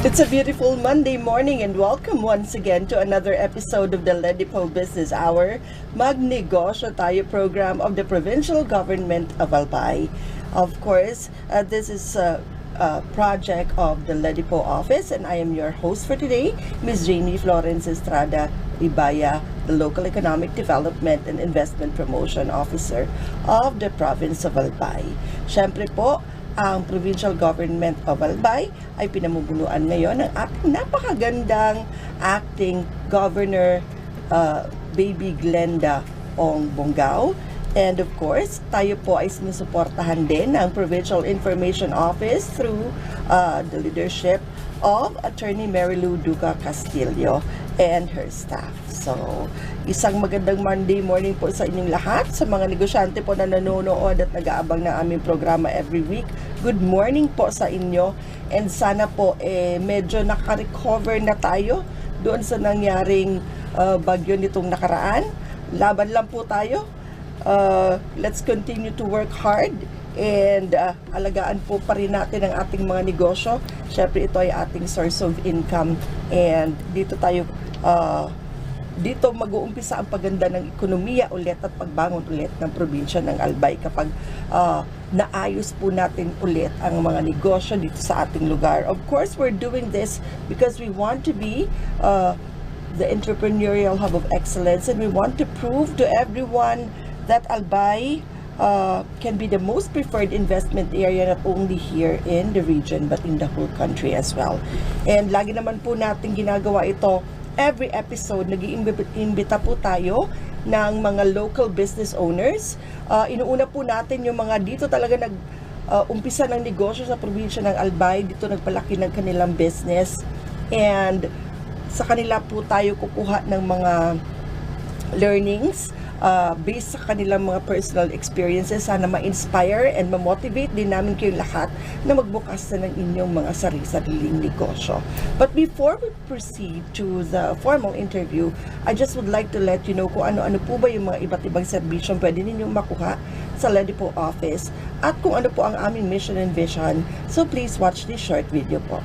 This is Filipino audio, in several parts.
It's a beautiful Monday morning and welcome once again to another episode of the Ledipo Business Hour, Magnegosyo Tayo program of the Provincial Government of Albay. Of course, this is a project of the Ledipo office and I am your host for today, Ms. Janie Florence Estrada Ibaya, the Local Economic Development and Investment Promotion Officer of the Province of Albay. Siyempre po, ang Provincial Government of Albay ay pinamumunuan ngayon ng ating napakagandang acting Governor Baby Glenda Ong Bongao. And of course, tayo po ay sinusuportahan din ng Provincial Information Office through the leadership of Attorney Marilu Duga Castillo and her staff. So, isang magandang Monday morning po sa inyong lahat, sa mga negosyante po na nanonood at nag-aabang ng aming programa every week. Good morning po sa inyo and sana po medyo naka-recover na tayo doon sa nangyaring bagyo nitong nakaraan. Laban lang po tayo. Let's continue to work hard and alagaan po pa rin natin ang ating mga negosyo. Syempre ito ay ating source of income and dito mag-uumpisa ang paganda ng ekonomiya ulit at pagbangon ulit ng probinsya ng Albay kapag naayos po natin ulit ang mga negosyo dito sa ating lugar. Of course, we're doing this because we want to be the entrepreneurial hub of excellence and we want to prove to everyone that Albay can be the most preferred investment area not only here in the region but in the whole country as well. And lagi naman po natin ginagawa ito. Every episode, nag-iimbita po tayo ng mga local business owners. Inuuna po natin yung mga dito talaga umpisa ng negosyo sa probinsya ng Albay. Dito nagpalaki ng kanilang business. And sa kanila po tayo kukuha ng mga learnings based sa kanilang mga personal experiences. Sana ma-inspire and ma-motivate din namin kayong lahat na magbukas na ng inyong mga sarili-sariling negosyo. But before we proceed to the formal interview, I just would like to let you know kung ano-ano po ba yung mga iba't ibang servisyon pwede ninyong makuha sa Ledipo office at kung ano po ang aming mission and vision. So please watch this short video po.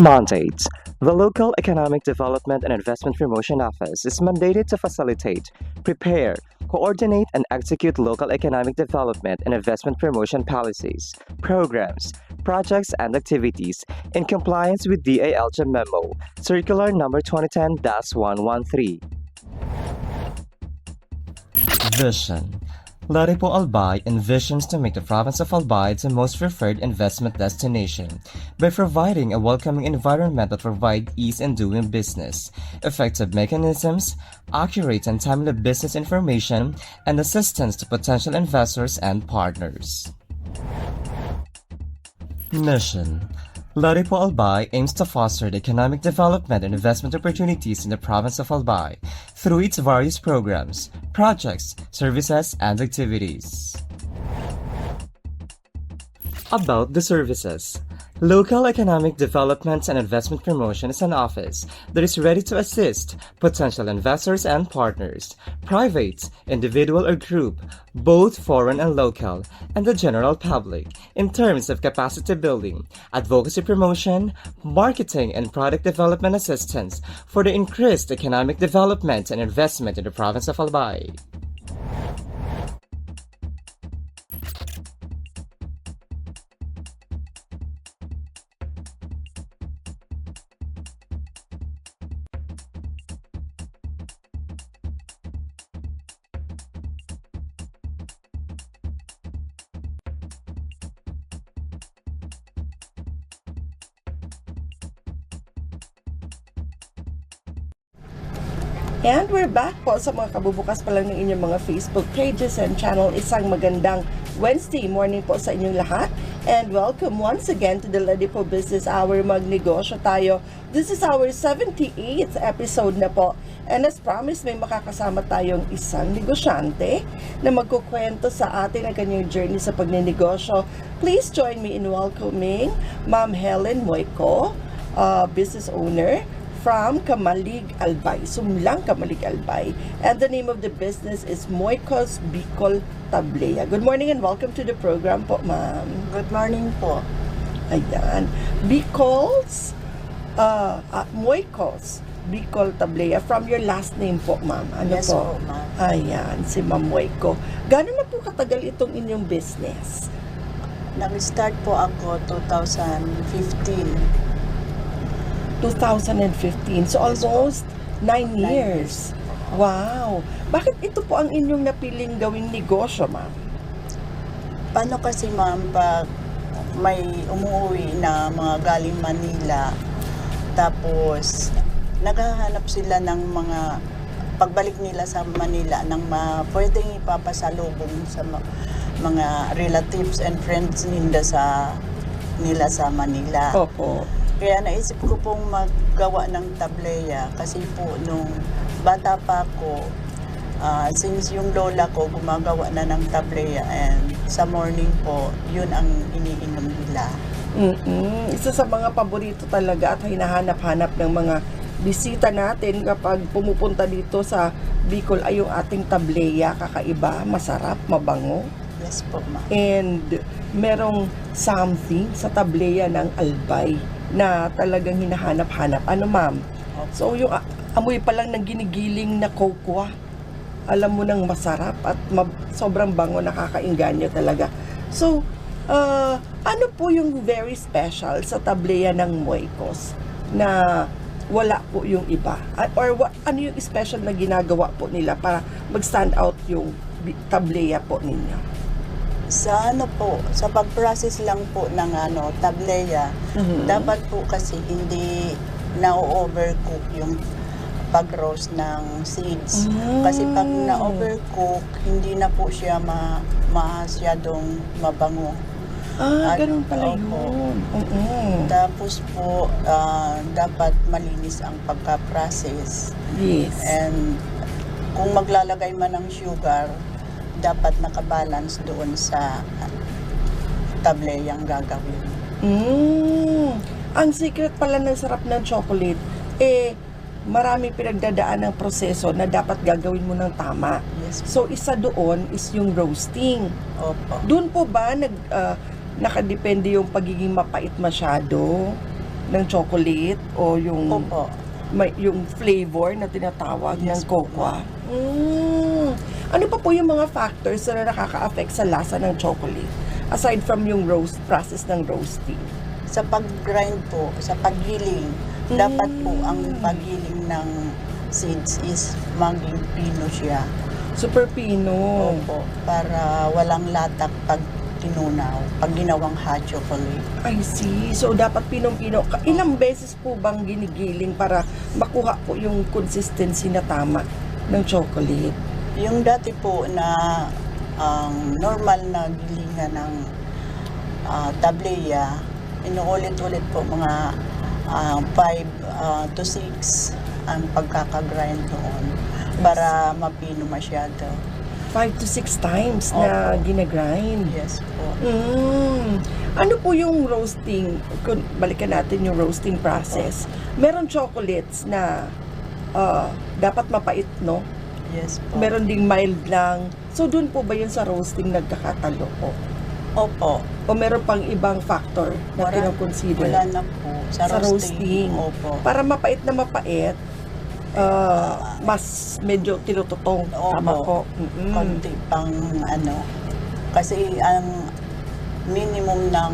Mandates. The Local Economic Development and Investment Promotion Office is mandated to facilitate, prepare, coordinate, and execute local economic development and investment promotion policies, programs, projects, and activities in compliance with DALG Memo, Circular Number 2010-113. Vision. Ledipo Albay envisions to make the province of Albay the most preferred investment destination by providing a welcoming environment that provides ease in doing business, effective mechanisms, accurate and timely business information, and assistance to potential investors and partners. Mission. Ledipo Albay aims to foster the economic development and investment opportunities in the province of Albay through its various programs, projects, services, and activities. About the services. Local Economic Development and Investment Promotion is an office that is ready to assist potential investors and partners, private, individual or group, both foreign and local, and the general public, in terms of capacity building, advocacy promotion, marketing and product development assistance for the increased economic development and investment in the province of Albay. And we're back po sa mga kabubukas pa lang ng inyong mga Facebook pages and channel. Isang magandang Wednesday morning po sa inyong lahat. And welcome once again to the Ledipo Business Hour. Magnegosyo tayo. This is our 78th episode na po. And as promised, may makakasama tayong isang negosyante na magkukwento sa atin ang kanyang journey sa pagnenegosyo. Please join me in welcoming Ma'am Helen Moico, business owner from Kamalig Albay, Sumlang Kamalig Albay. And the name of the business is Moikos Bicol Tablea. Good morning and welcome to the program po, ma'am. Good morning po. Ayan. Bicol's, Moikos Bicol Tablea. From your last name po, ma'am. Ano Yes po? po, ma'am. Ayan, si Ma'am Moiko. Gano'n na po katagal itong inyong business? Nag-start po ako 2015. 2015. So Yes po. almost 9 9 years. Wow. Bakit ito po ang inyong napiling gawing negosyo, ma'am? Paano kasi ma'am, pag may umuwi na mga galing Manila, tapos naghahanap sila ng mga pagbalik nila sa Manila ng pwedeng ipapasalubong sa mga relatives and friends nila sa Manila. Opo. Kaya naisip ko pong maggawa ng tableya kasi po nung bata pa ako, since yung lola ko gumagawa na ng tableya and sa morning po, yun ang iniinom nila. Isa sa mga paborito talaga at hinahanap-hanap ng mga bisita natin kapag pumupunta dito sa Bicol ay yung ating tableya. Kakaiba, masarap, mabango. Yes po, ma'am. And merong something sa tableya ng Albay na talagang hinahanap-hanap. Ano, ma'am? So, yung amoy pa lang ng ginigiling na cocoa, alam mo nang masarap at sobrang bango, nakakainganyo talaga. So, ano po yung very special sa tableya ng Moikos na wala po yung iba? Or ano yung special na ginagawa po nila para mag-stand out yung tableya po ninyo? Sa sa pag-process lang po ng tableya, dapat po kasi hindi na-overcook yung pag-roast ng seeds. Kasi pag na-overcook, hindi na po siya masyadong mabango. Ganun pala yun. Tapos po, dapat malinis ang pagka-process. Yes. And kung maglalagay man ng sugar, dapat nakabalance doon sa tableyang gagawin. Ang secret pala ng sarap ng chocolate, marami pinagdadaan ng proseso na dapat gagawin mo ng tama. Yes. So, isa doon is yung roasting. Opo. Doon po ba nakadepende yung pagiging mapait masyado ng chocolate o yung Opo. yung flavor na tinatawag ng Yes po, cocoa? Ano pa po yung mga factors na nakaka-affect sa lasa ng chocolate aside from yung process ng roasting? Sa pag-grind po, sa paggiling, dapat po ang paggiling ng seeds is maging pino siya. Super pino. Opo, para walang latak pag tinunaw, pag ginawang hot chocolate. I see. So, dapat pinong-pino. Ilang beses po bang ginigiling para makuha po yung consistency na tama ng chocolate? Yung dati po na normal na gilingan ng tableya, inuulit-ulit po mga 5 to 6 ang pagkakagrind doon para mapino masyado. 5 to 6 times na Opo. ginagrind. Yes po. Ano po yung roasting? Balikan natin yung roasting process. Meron chocolates na dapat mapait, no? Yes po. Meron ding mild lang. So, dun po ba yun sa roasting nagkakatalo po? Opo. O meron pang ibang factor na kinoconsider? Wala na po. Sa roasting. Opo. Para mapait na mapait, mas medyo tinututong. Opo. Tama po. Konti pang kasi ang minimum ng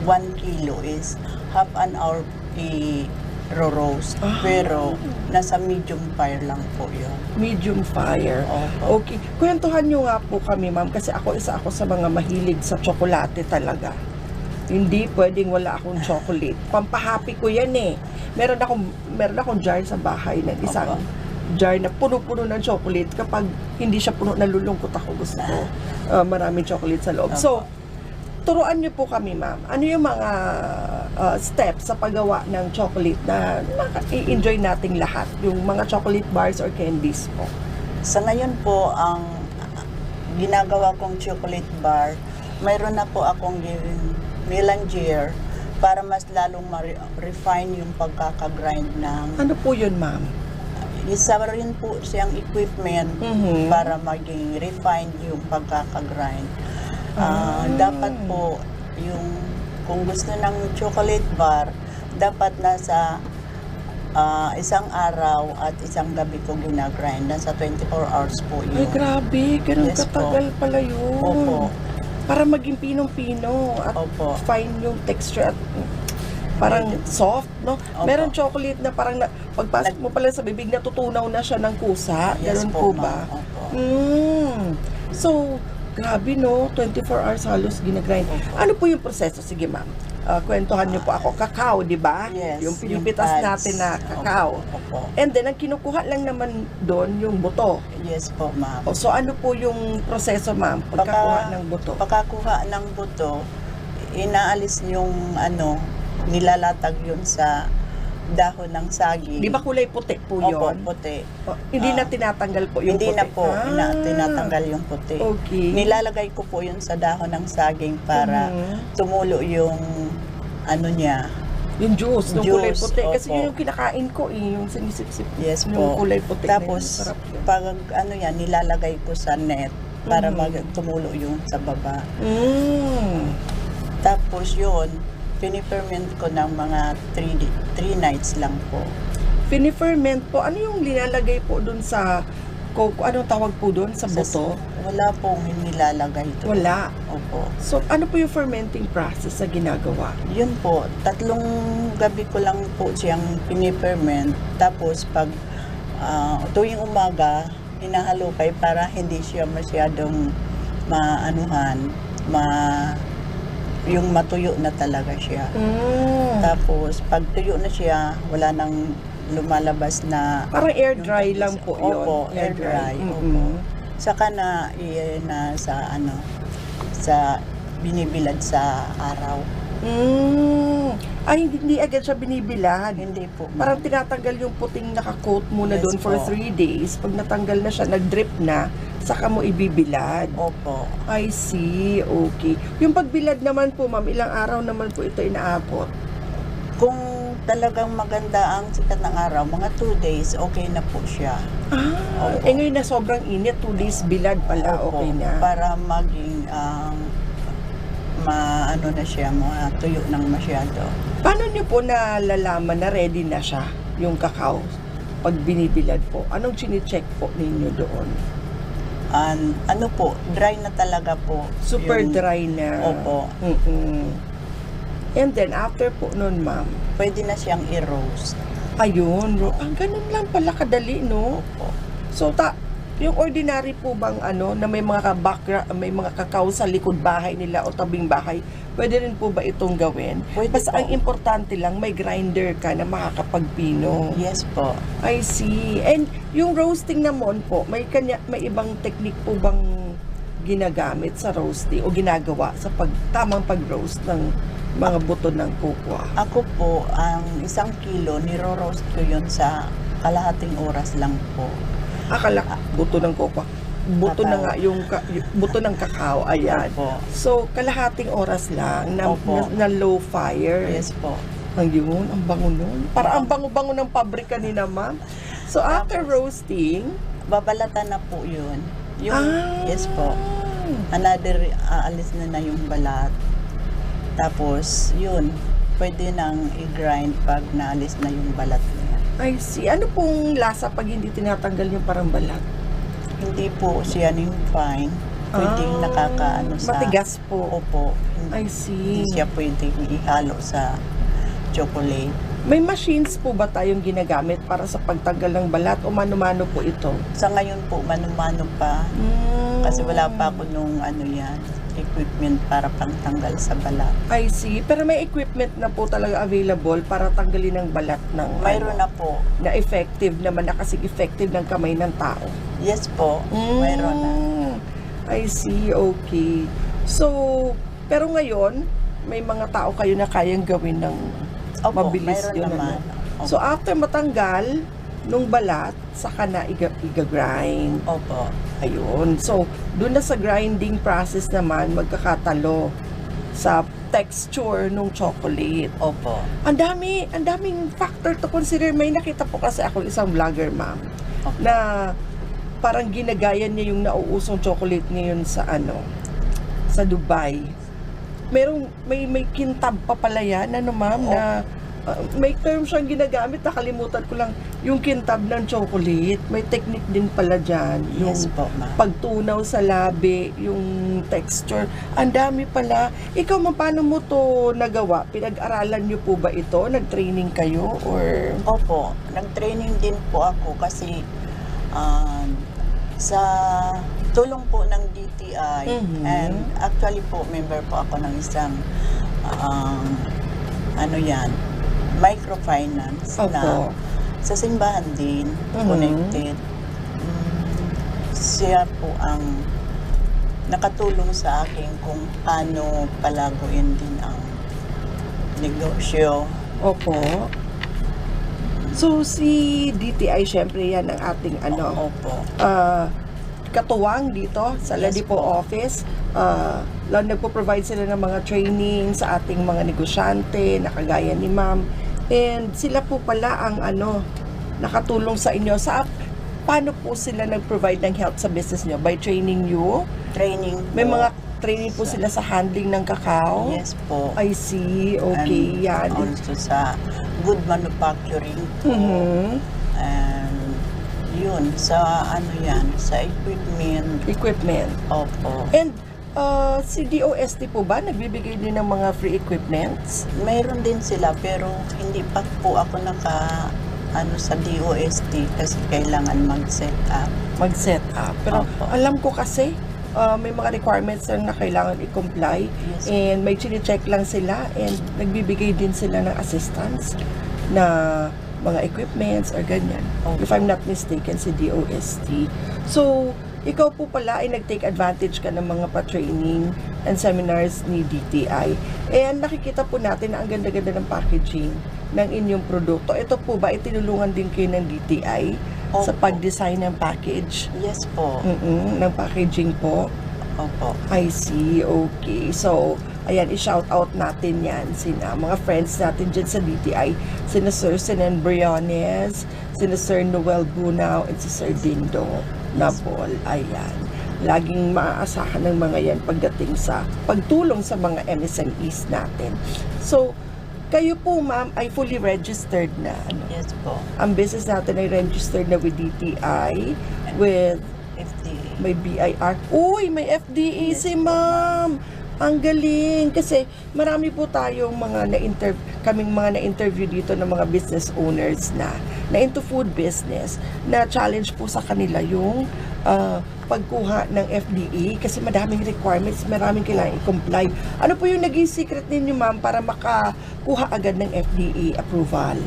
1 kilo is half an hour i-roast. Pero nasa medium fire lang po yun. Medium fire. Opo. Okay. Kwentuhan nyo nga po kami, ma'am, kasi isa ako sa mga mahilig sa tsokolate talaga. Hindi pwedeng wala akong chocolate. Pampahappy ko yan eh. Meron akong jar sa bahay na isang jar na puno-puno ng chocolate. Kapag hindi siya puno, nalulungkot ako. Gusto ko maraming chocolate sa loob. So, turuan niyo po kami, ma'am. Ano yung mga steps sa paggawa ng chocolate na i-enjoy nating lahat? Yung mga chocolate bars or candies po. Sa ngayon po, ang ginagawa kong chocolate bar, mayroon na po akong mélangier para mas lalong ma-refine yung pagkakagrind ng Ano po yun, ma'am? isa rin po siyang equipment Mhm. para maging refined yung pagkakagrind. Dapat po yung kung gusto ng chocolate bar, dapat nasa isang araw at isang gabi ko ginagrind. Nasa 24 hours po Ay, yun. grabe. Ganun Yes po. katagal pala yun. Opo. Para maging pinong-pino at Opo. fine yung texture at parang soft, no? Opo. Meron chocolate na parang pagpasok mo pala sa bibig, natutunaw na siya ng kusa. Yes Ganun po, po ma'am. ba? Opo. So, grabe, no? 24 hours halos ginagrind. Opo. Ano po yung proseso? Sige, ma'am. Kwentuhan niyo po ako. Kakao, di ba? Yes, Yung pinipitas pads. natin na kakao. Opo. And then, ang kinukuha lang naman doon yung buto. Yes po, ma'am. So, ano po yung proseso, ma'am? Pagkakuha ng buto. Pagkakuha ng buto, inaalis yung nilalatag yun sa dahon ng saging. Di ba kulay puti po Opo, yun? puti. Hindi na tinatanggal po yung Hindi puti? na po, tinatanggal yung puti. Okay. Nilalagay ko po yun sa dahon ng saging para tumulo yung niya. Yung juice, yung kulay Juice, puti. Kasi opo. yun yung kinakain ko yung sinisip-sip. Yes Yung po. kulay puti na yun. Tapos, Sarap yun. pag nilalagay ko sa net para tumulo yung sa baba. Tapos yun, piniferment ko ng mga 3 nights lang po. Finiferment po, ano yung nilalagay po dun sa coco? Anong tawag po dun sa buto? Wala pong nilalagay doon. Wala. Opo. So, ano po yung fermenting process na ginagawa? Yun po, 3 gabi ko lang po siyang piniferment. Tapos pag tuwing umaga, hinahalukay para hindi siya masyadong yung matuyo na talaga siya. Tapos pag tuyo na siya, wala nang lumalabas na Parang air dry lang po yun. Opo, air dry. Opo. Saka na sa binibilad sa araw. Ay, hindi agad siya binibilad. Hindi po. Parang tinatanggal yung puting nakakoat muna Yes doon for po. 3 days. Pag natanggal na siya, nag-drip na, saka mo ibibilad. Opo. I see. Okay. Yung pagbilad naman po, ma'am, ilang araw naman po ito inaabot? Kung talagang maganda ang sikat ng araw, mga 2 days, okay na po siya. Opo. Ngayon na sobrang init, 2 days bilad pala, Opo. okay na. Para maging na siya, tuyo ng masyado. Paano niyo po nalalaman na ready na siya, yung kakao, pag binibilad po? Anong chine-check po ninyo doon? Dry na talaga po. Super yung- dry na. Opo. And then, after po nun, ma'am, Pwede na siyang i-roast. ayun, ganun lang pala kadali, no? Opo. So, yung ordinary po bang na may mga may mga kakao sa likod bahay nila o tabing bahay, pwede rin po ba itong gawin? Pwede Basta po. ang importante lang, may grinder ka na makakapagpino. Yes po. I see. And yung roasting naman po, may ibang technique po bang ginagamit sa roasting o ginagawa sa tamang pag-roast ng mga buto ng cocoa? Ako po, ang 1 kilo, niro-roast ko yun sa kalahating oras lang po. Akala buto ng cocoa. Buto na Kakao. nga yung buto ng kakao, ayan. Opo. So, kalahating oras lang na, Opo. na low fire. Yes po. Ayun, ang bango nun. Para ang bango-bango ng pabrika ni na, ma'am. So, after roasting, Babalatan na po yun. Yes po. Aalis na yung balat. Tapos, yun, pwede nang i-grind pag naalis na yung balat niya. I see. Ano pong lasa pag hindi tinatanggal yung parang balat? Hindi po siya ning fine. Pwedeng nakakaano sa... Matigas po. Opo. I Hindi see. siya pwedeng ihalo sa chocolate. May machines po ba tayong ginagamit para sa pagtanggal ng balat o mano-mano po ito? Sa ngayon po, mano-mano pa. Kasi wala pa ako nung equipment para pangtanggal sa balat. I see. Pero may equipment na po talaga available para tanggalin ang balat ng Mayroon na po. na effective naman, na kasing effective ng kamay ng tao. Yes po. Mayroon na. I see. Okay. So, pero ngayon, may mga tao kayo na kayang gawin ng Opo, mabilis mayroon yun. naman. Opo. So, after matanggal nung balat, saka na iga-grind. Opo. Ayun. So, doon na sa grinding process naman, magkakatalo sa texture nung chocolate. Opo. Ang daming factor to consider. May nakita po kasi ako isang vlogger, ma'am, na parang ginagaya niya yung nauusong chocolate ngayon sa sa Dubai. May kintab pa pala yan, ma'am, na may term siyang ginagamit, nakalimutan ko lang, yung kintab ng chocolate. May technique din pala dyan. Yung Yes po, ma'am. pagtunaw sa labi, yung texture. Ang dami pala. Ikaw, ma'am, paano mo to nagawa? Pinag-aralan niyo po ba ito? Nag-training kayo? Or Opo, nag-training din po ako kasi sa tulong po ng DTI, and actually po, member po ako ng isang microfinance na sa simbahan din, connected. Siya po ang nakatulong sa akin kung paano palaguin din ang negosyo. Opo. So, si DTI, syempre yan ang ating Opo. katuwang dito sa Yes Ledipo po. office. Nagpo-provide sila ng mga training sa ating mga negosyante, na kagaya ni ma'am. And sila po pala ang nakatulong sa inyo. Paano po sila nag-provide ng help sa business nyo? By training you? Training po. May mga training po sila sa handling ng kakao? Yes po. I see. Okay, yan. And also sa good manufacturing po. And yun, sa sa equipment. Opo. And si DOST po ba nagbibigay din ng mga free equipments? Mayroon din sila pero hindi pa po ako sa DOST kasi kailangan mag-set up. Pero Opo. alam ko kasi may mga requirements na kailangan i-comply. Yes. And may chine-check lang sila and nagbibigay din sila ng assistance na mga equipments or ganyan. Opo. If I'm not mistaken, si DOST. So, ikaw po pala ay nag-take advantage ka ng mga pa-training and seminars ni DTI. And nakikita po natin na ang ganda-ganda ng packaging ng inyong produkto. Ito po ba, itinulungan din kayo ng DTI sa Opo. pag-design ng package? Yes po. Ng packaging po? Opo. I see. Okay. So, ayan, i-shout out natin yan. Mga friends natin dyan sa DTI. Sina Sir Sinan Briones, sina Sir Noel Bunao, at si Sir Dindo Nabol. Ayan. Laging maaasahan ng mga yan pagdating sa pagtulong sa mga MSMEs natin. So, kayo po, ma'am, ay fully registered na. Yes po. Ang business natin ay registered na with DTI, with FDA. may BIR. Uy, may FDA Yes, si ma'am. Ang galing. Kasi marami po tayong kaming mga na-interview dito ng mga business owners na into food business, na challenge po sa kanila yung pagkuha ng FDA kasi madaming requirements, maraming kailangan i-comply. Ano po yung naging secret ninyo, ma'am, para makakuha agad ng FDA approval?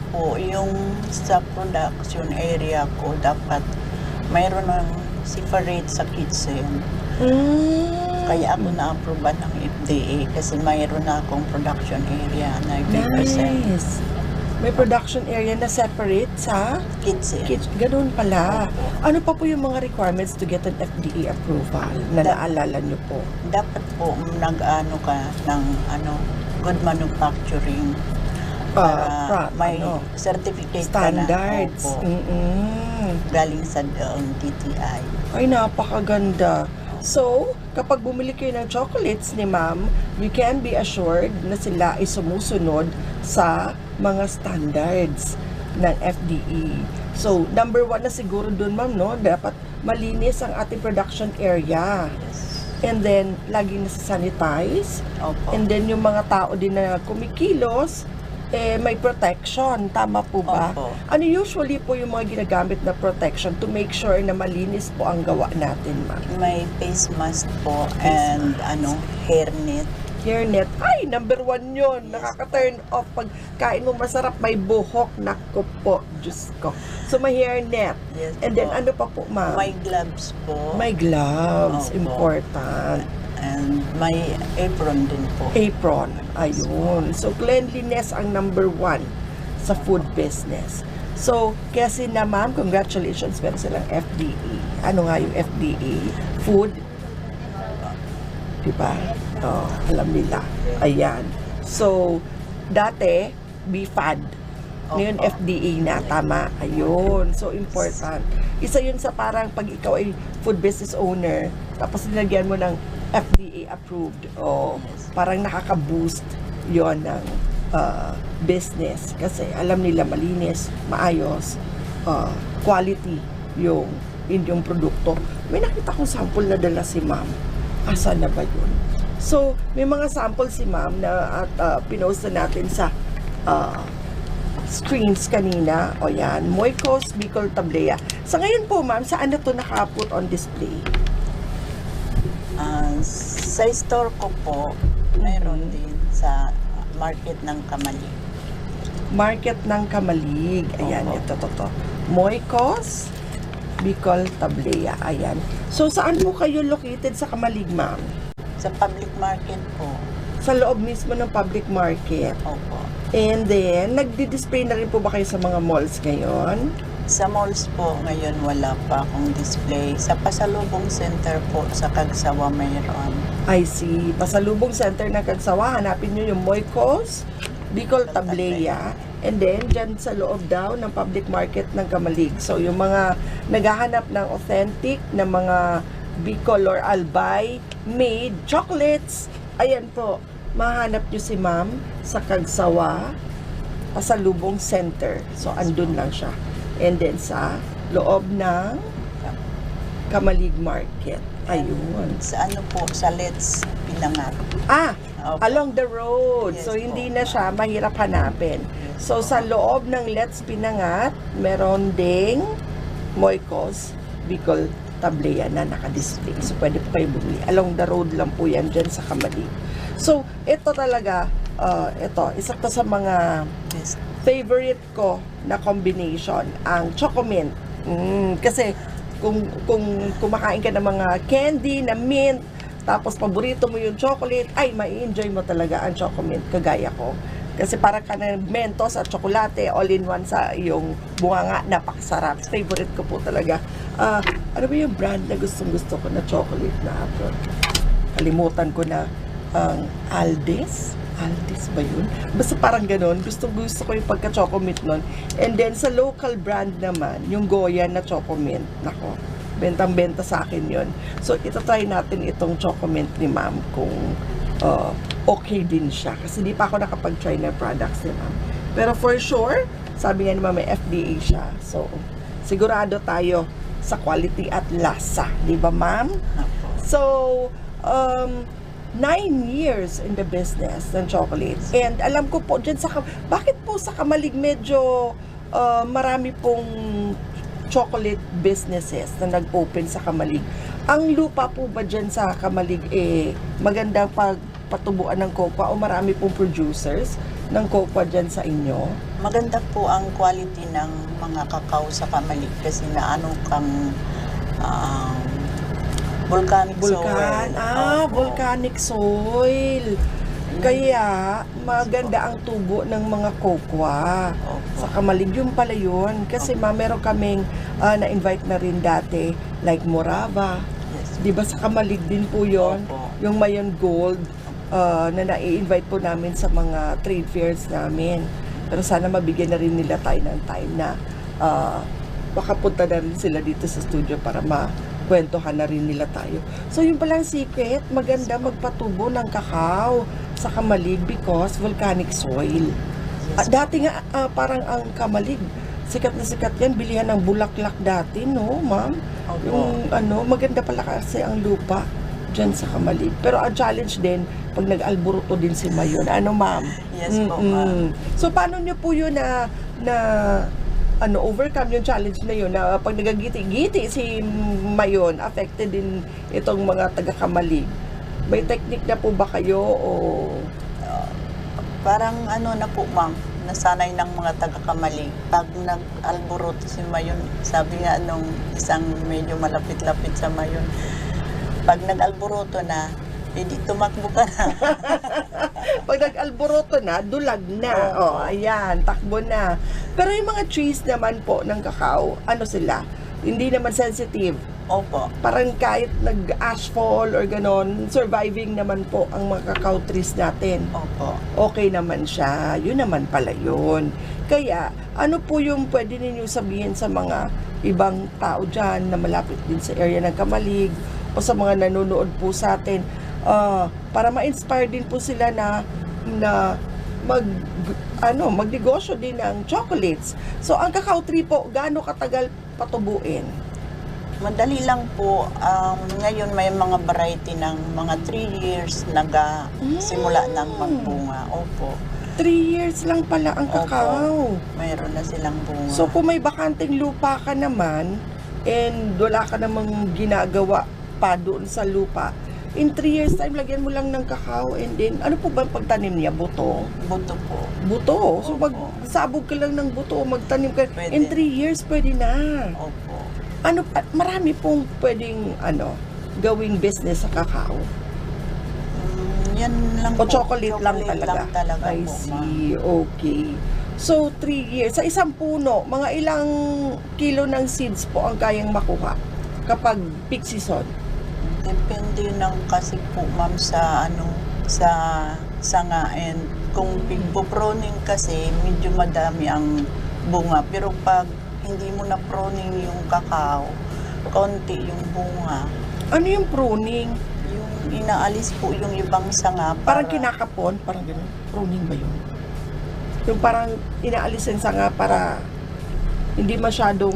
Po, yung sa production area ko, dapat mayroon ng separate sa kitchen. Kaya ako na-approve ng FDA kasi mayroon na akong production area na 5%. Nice. May production area na separate sa Kitchen. Ganun pala. Opo. Ano pa po yung mga requirements to get an FDA approval na naalala nyo po? Dapat po ka ng good manufacturing para may certificate standards. ka na. Opo. Galing sa DTI. Ay, napakaganda. So, kapag bumili kayo ng chocolates ni ma'am, you can be assured na sila ay sumusunod sa mga standards ng FDA. So, number 1 na siguro dun, ma'am, no? Dapat malinis ang ating production area. Yes. And then, laging nasa-sanitize. Opo. And then, yung mga tao din na kumikilos, may protection. Tama po ba? Opo. Ano usually po yung mga ginagamit na protection to make sure na malinis po ang gawa natin, ma'am? May face mask po and hairnet. Hairnet. Ay, number 1 yun. Nakaka-turn off. Pag kain mo masarap, may buhok. Naku po, Diyos ko. So, may hairnet. Yes And then, po. ano pa po, ma'am? May gloves po. May gloves. Opo. Important. And may apron din po. Apron. Ayun. So, cleanliness ang number 1 sa food business. So, kasi na ma'am, congratulations, meron silang FDA. Ano nga yung FDA? Food Diba? Oh, alam nila. Ayan. So, dati, BFAD. Ngayon, Opo. FDA na. Tama. Ayun. So, important. Isa yun sa parang pag ikaw ay food business owner, tapos nilagyan mo ng FDA approved. O, parang nakaka-boost yon ng business. Kasi alam nila malinis, maayos, quality yung inyong produkto. May nakita kong sample na dala si ma'am. Asa na ba yun? So, may mga sample si ma'am na at pinost na natin sa screens kanina. O yan, Moicos Bicol Tablea. Sa ngayon po ma'am, saan na to naka-put on display? Sa store ko po, mayroon din sa market ng Kamalig. Market ng Kamalig. Ayan, Opo. ito. Moicos Bicol Tablea. Ayan. So, saan po kayo located sa Kamalig, ma'am? Sa public market po. Sa loob mismo ng public market. Opo. And then, nagdi-display na rin po ba kayo sa mga malls ngayon? Sa malls po, ngayon wala pa akong display. Sa Pasalubong Center po, sa Kagsawa mayroon. I see. Pasalubong center ng Kagsawa, hanapin nyo yung Moicos Bicol Tablea. And then, dyan sa loob daw ng public market ng Kamalig. So, yung mga naghahanap ng authentic na mga Bicol or Albay made chocolates, ayan po, mahanap nyo si ma'am sa Kagsawa Pasalubong Center. So, andun lang siya. And then, sa loob ng Kamalig Market. Ayun. Sa ano po, sa Let's Pinangat. Opo. Along the road. Yes So, po. hindi na siya mahirap hanapin. So, sa loob ng Let's Pinangat, meron ding Moicos Bicol Tablea na nakadisplay. So, pwede po kayo bumili. Along the road lang po yan dyan sa Kamalig. So, ito talaga, isa to sa mga Yes. favorite ko na combination, ang Chocomint. Kasi, kung kumakain ka ng mga candy na mint, tapos paborito mo yung chocolate, ay, mai-enjoy mo talaga ang Chocomint, kagaya ko. Kasi para ka ng Mentos at tsokolate, all-in-one sa iyong bunganga, napakasarap. Favorite ko po talaga. Ano ba yung brand na gustong-gusto ko na chocolate na apple? Kalimutan ko na ang Aldes ba yun? Basta parang ganun. Gusto ko yung pagka-chocomint nun. And then, sa local brand naman, yung Goya na chocomint. Nako, bentang-benta sa akin yun. So, try natin itong chocomint ni ma'am kung okay din siya. Kasi di pa ako nakapag-try ng products ni ma'am. Pero for sure, sabi nga ni ma'am, may FDA siya. So, sigurado tayo sa quality at lasa. Di ba, ma'am? Opo. So, 9 years in the business ng chocolates. And alam ko po, dyan bakit po sa Kamalig medyo marami pong chocolate businesses na nag-open sa Kamalig? Ang lupa po ba dyan sa Kamalig magandang pagpatubuan ng cocoa o marami pong producers ng cocoa dyan sa inyo? Maganda po ang quality ng mga kakao sa Kamalig kasi naano kang volcanic soil. Opo. Volcanic soil. Kaya, maganda ang tubo ng mga cocoa Opo. sa Kamalig. Yung pala yun. Kasi meron kaming na-invite na rin dati, like Morava. Yes. Di ba sa Kamalig din po yun? Opo. Yung Mayon Gold na na-invite po namin sa mga trade fairs namin. Pero sana mabigyan na rin nila tayo ng time na makapunta na rin sila dito sa studio para kwentuhan na rin nila tayo. So, yung palang secret, maganda magpatubo ng kakao sa Kamalig because volcanic soil. Yes. Dati nga, parang ang Kamalig, sikat na sikat yan, bilihan ng bulaklak dati, no, ma'am? Opo. Yung, maganda pala kasi ang lupa dyan sa Kamalig. Pero ang challenge din, pag nag-alburuto din si Mayon. Ano, ma'am? Yes po, ma'am. So, paano nyo po yun na overcome yung challenge na yun na pag nagagiti-giti si Mayon, affected din itong mga taga-Kamalig? May technique na po ba kayo o Parang na po, ma'am, nasanay ng mga taga-Kamalig. Pag nag-alburuto si Mayon, sabi nga nung isang medyo malapit-lapit sa Mayon, pag nag-alburuto na, edi tumakbo ka na. pag nag-alburuto na, dulag na? Oo. Ayan, takbo na. Pero yung mga trees naman po ng kakao, ano sila? Hindi naman sensitive Opo. Parang kahit nag-ashfall or ganon, surviving naman po ang mga cacao trees natin. Opo. Okay naman siya. Yun naman pala yun. Kaya, ano po yung pwede ninyo sabihin sa mga ibang tao dyan na malapit din sa area ng Kamalig o sa mga nanonood po sa atin para ma-inspire din po sila na magnegosyo din ng chocolates. So, ang cacao tree po, gaano katagal patubuin? Madali lang po. Ngayon may mga variety ng mga 3 years simula ng magbunga. Opo. 3 years lang pala ang cacao. Mayroon na silang bunga. So, kung may bakanting lupa ka naman and wala ka namang ginagawa pa doon sa lupa, in 3 years time, lagyan mo lang ng cacao and then, ano po ba ang pagtanim niya? Buto? Buto po. Buto? So, Opo. magsabog ka lang ng buto, magtanim ka. Pwede. In 3 years, pwede na. Opo. Ano pa, marami pong pwedeng, gawing business sa cacao. Yan lang O po. chocolate lang talaga. I po, see. Okay. So, 3 years. Sa isang puno, mga ilang kilo ng seeds po ang kayang makuha kapag peak season? Depende lang kasi po, ma'am, sa sanga. And kung pigpo-proning kasi, medyo madami ang bunga. Pero pag hindi mo na proning yung cacao, konti yung bunga. Ano yung pruning? Yung inaalis po yung ibang sanga. Parang kinakapon? Parang gano'n? Pruning ba yun? Yung parang inaalis yung sanga para hindi masyadong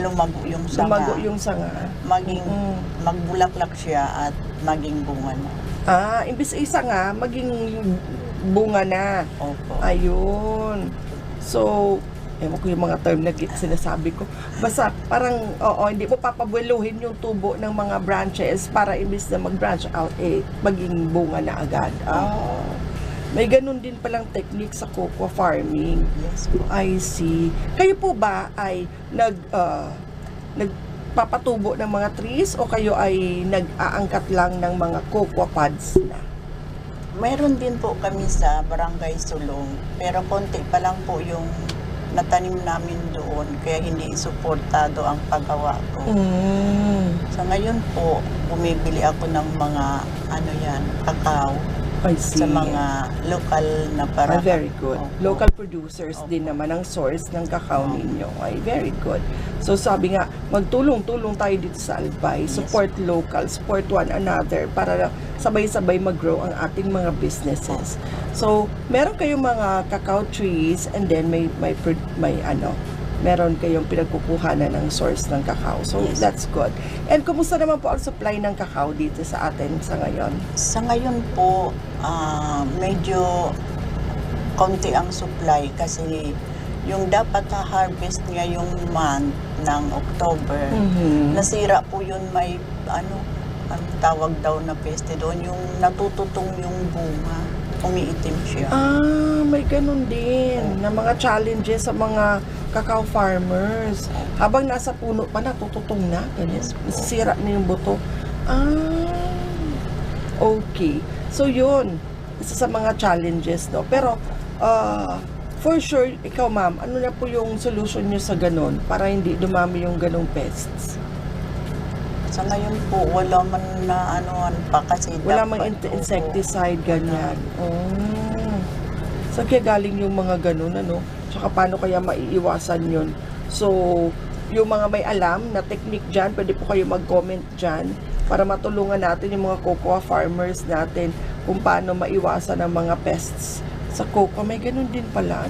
lumago yung sanga. Maging magbulaklak siya at maging bunga na. Imbis isa nga, maging bunga na. Opo. Ayun. So, ewan ko yung mga term na sinasabi ko. Basta parang, hindi mo papabueluhin yung tubo ng mga branches para imbis na mag-branch out, maging bunga na agad. May ganun din palang technique sa cocoa farming. Yes po. I see. Kayo po ba ay nagpapatubo ng mga trees o kayo ay nag-aangkat lang ng mga cocoa pods na? Mayroon din po kami sa Barangay Sulong, pero konti pa lang po yung natanim namin doon, kaya hindi suportado ang paggawa ko. Sa ngayon po, bumibili ako ng mga cacao I see. sa mga local na parang. Very good. Opo. Local producers din naman ang source ng cacao ninyo. Ay, very good. So, sabi nga, magtulong-tulong tayo dito sa Albay. Support local, support one another para sabay-sabay mag-grow ang ating mga businesses. So, meron kayong mga cacao trees and then meron kayong pinagkukuhanan ng source ng cacao. So, Yes. that's good. And kumusta naman po ang supply ng cacao dito sa atin sa ngayon? Sa ngayon po, medyo konti ang supply kasi yung dapat na-harvest ngayong month ng October, nasira po yun. May ang tawag daw na peste doon, yung natututong yung bunga, umiitim siya. May ganun din na mga challenges sa mga cacao farmers. Habang nasa puno pa, natututong na. Ganyan. Yes po. Nasisira na yung buto. Okay. So, yun. Isa sa mga challenges, no? Pero, for sure, ikaw, ma'am, ano na po yung solution nyo sa ganun para hindi dumami yung ganung pests? Sa ngayon po, wala man na pa kasi Wala dapat, mang insecticide, ganyan. So, kaya galing yung mga ganun, Tsaka paano kaya maiiwasan yun? So, yung mga may alam na technique dyan, pwede po kayo mag-comment dyan para matulungan natin yung mga cocoa farmers natin kung paano maiwasan ang mga pests sa cocoa. May ganun din pala,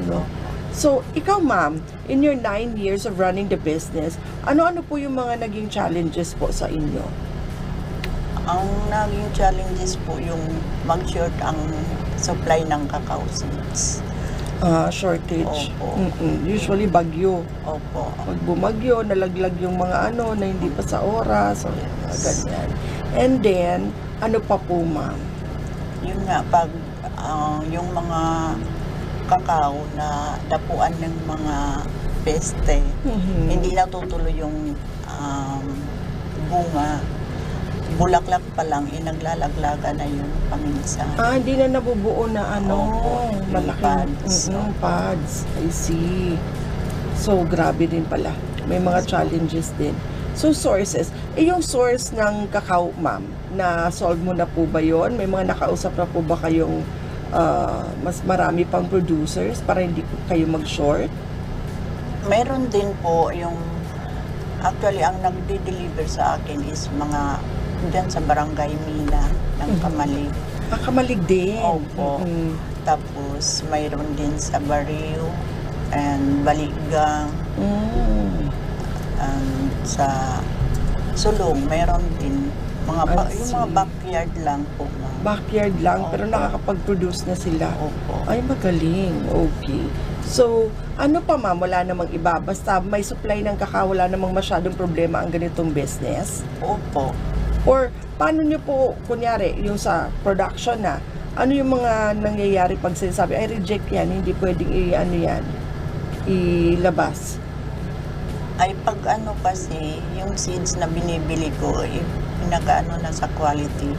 So, ikaw, ma'am, in your 9 years of running the business, ano-ano po yung mga naging challenges po sa inyo? Ang naging challenges po yung mag-short ang supply ng cacao seeds. Shortage. Opo. Usually, bagyo. Opo. Pag bumagyo, nalaglag yung mga na hindi pa sa oras, o mga ganyan. And then, ano pa po, ma'am? Yun nga, pag yung mga cacao na dapuan ng mga peste, hindi natutuloy yung bunga. Bulaklak pa lang, naglalaglaga na yun paminsan. Hindi na nabubuo na Opo, malaking pads. pads. I see. So, grabe din pala. May mga challenges din. So, sources. Yung source ng kakao, ma'am, na-solve mo na po ba yon? May mga nakausap na po ba kayong mas marami pang producers para hindi kayo mag-short? Mayroon din po yung, actually, ang nagde-deliver sa akin is mga dyan sa Barangay Mina ng Kamalig. Kamalig din. Opo. Tapos, mayroon din sa Barrio and Baligang. And sa Sulong, mayroon din. Yung mga backyard lang po. Backyard lang, pero Opo. nakakapag-produce na sila. Opo. Ay, magaling. Okay. So, ano pa ma'am? Wala namang iba. Basta may supply ng kakao, wala namang masyadong problema ang ganitong business. Opo. Or, paano nyo po, kunyari, yung sa production na, ano yung mga nangyayari pag sinasabi, ay reject yan, hindi pwedeng ilabas? Ay pag ano kasi, yung seeds na binibili ko, pinag-ano na sa quality.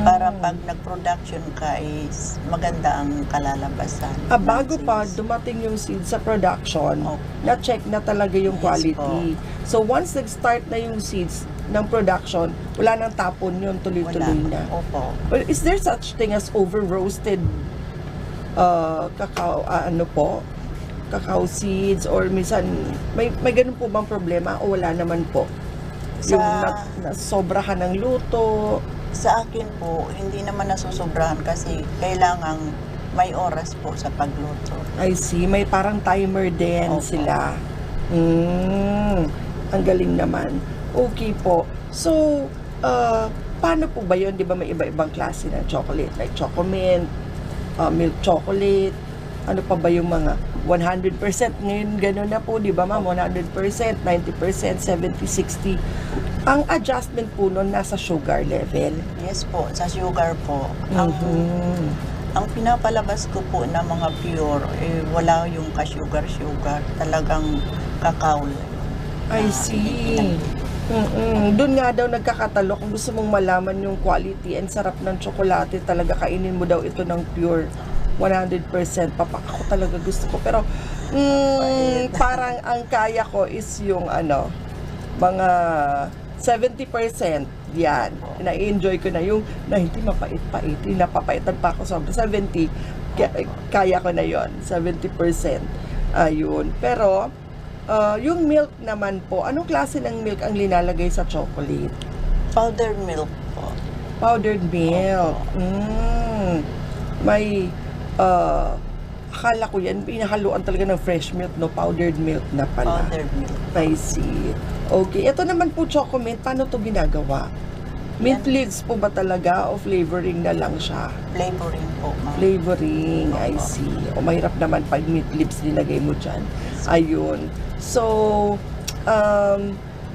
Para pag nag-production ka is maganda ang kalalabasan. Bago ng pa seeds. dumating yung seed sa production, Opo. na-check na talaga yung Yes quality. So, once nag-start na yung seeds ng production, wala nang tapon yun, tuloy-tuloy Wala. na. Opo. But is there such thing as over-roasted cacao, cacao seeds, or minsan, may ganun po bang problema o wala naman po? Yung sobrahan ng luto. Sa akin po, hindi naman nasusobrahan kasi kailangang may oras po sa pagluto. I see, may parang timer din Opo. sila. Ang galing naman. Okay po. So, paano po ba yun? Di ba may iba-ibang klase ng chocolate? Like Chocomint, milk chocolate, ano pa ba yung mga 100%? Ngayon, gano'n na po, di ba ma'am? 100%, 90%, 70, 60. Ang adjustment po nun nasa sugar level. Yes po, sa sugar po. Mhm. Ang pinapalabas ko po na mga pure, wala yung ka-sugar-sugar. Talagang kakao lang. I see. Doon nga daw nagkakatalo kung gusto mong malaman yung quality and sarap ng tsokolate, talaga kainin mo daw ito ng pure 100%. Ako talaga gusto ko, pero parang ang kaya ko is yung mga 70%. Yan, na-enjoy ko na yung na hindi mapait-pait, napapaitan pa ako sobra. 70 kaya ko na yon, 70%. Ayun, pero yung milk naman po, anong klase ng milk ang linalagay sa chocolate? Powdered milk po. Powdered milk. May akala ko yan, pinahaluan talaga ng fresh milk, no? Powdered milk na pala. Powdered milk. I see. Okay, ito naman po Chocomint, paano to ginagawa? Mint leaves po ba talaga o flavoring na lang siya? Flavoring po, ma'am. Flavoring, I see. O mahirap naman pag mint leaves nilagay mo dyan. Ayun. So,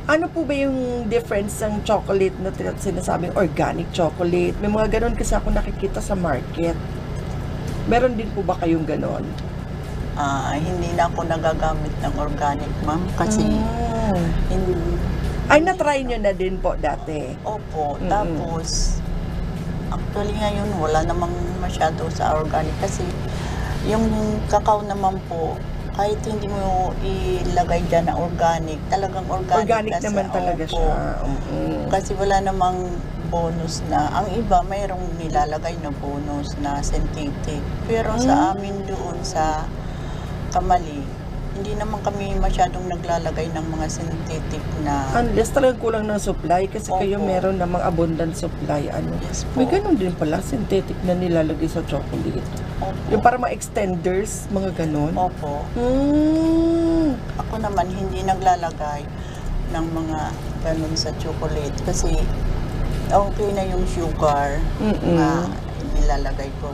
ano po ba yung difference ng chocolate na sinasabing organic chocolate? May mga ganon kasi ako nakikita sa market. Meron din po ba kayong ganon? Hindi na ako nagagamit ng organic, ma'am. Kasi hindi. Ay, na-try nyo na din po dati? Opo. Tapos, actually ngayon, wala namang masyado sa organic. Kasi, yung kakao naman po, kahit hindi mo ilagay dyan na organic, talagang organic. Organic kasi, naman talaga opo. siya. Kasi wala namang bonus na, ang iba mayroong nilalagay na bonus na synthetic. Pero sa amin doon sa Kamali, hindi naman kami masyadong naglalagay ng mga synthetic na. Unless talagang kulang ng supply kasi kayo Opo. meron namang abundant supply. Yes po. May ganun din pala, synthetic na nilalagay sa chocolate. Opo. Yung para mga extenders, mga ganun. Opo. Ako naman hindi naglalagay ng mga ganun sa chocolate kasi okay na yung sugar na nilalagay ko.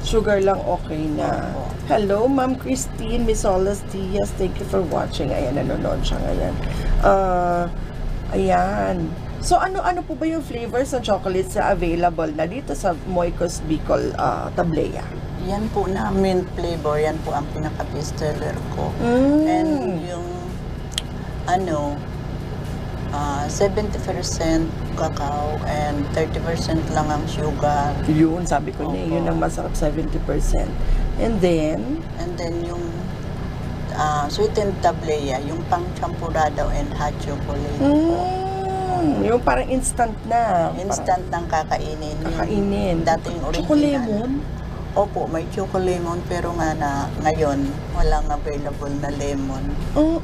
Sugar lang okay na. Opo. Hello, Ma'am Christine Misolas Diaz. Thank you for watching. Ayan, nanonood siya ngayon. Ayan. So, ano po ba yung flavors ng chocolates na available na dito sa Moicos Bicol Tablea? Yan po na mint flavor. Yan po ang pinaka-bestseller ko. And yung 70% cacao and 30% lang ang sugar. Yun, sabi ko na, Opo. yun ang masarap, 70%. And then, And then yung sweetened tableya, yung pang champurado and hot chocolate po. Yung parang instant na. Instant ng kakainin. Kakainin. Yung dating original. Chocolemon? Opo, may chocolemon pero nga na ngayon walang available na lemon.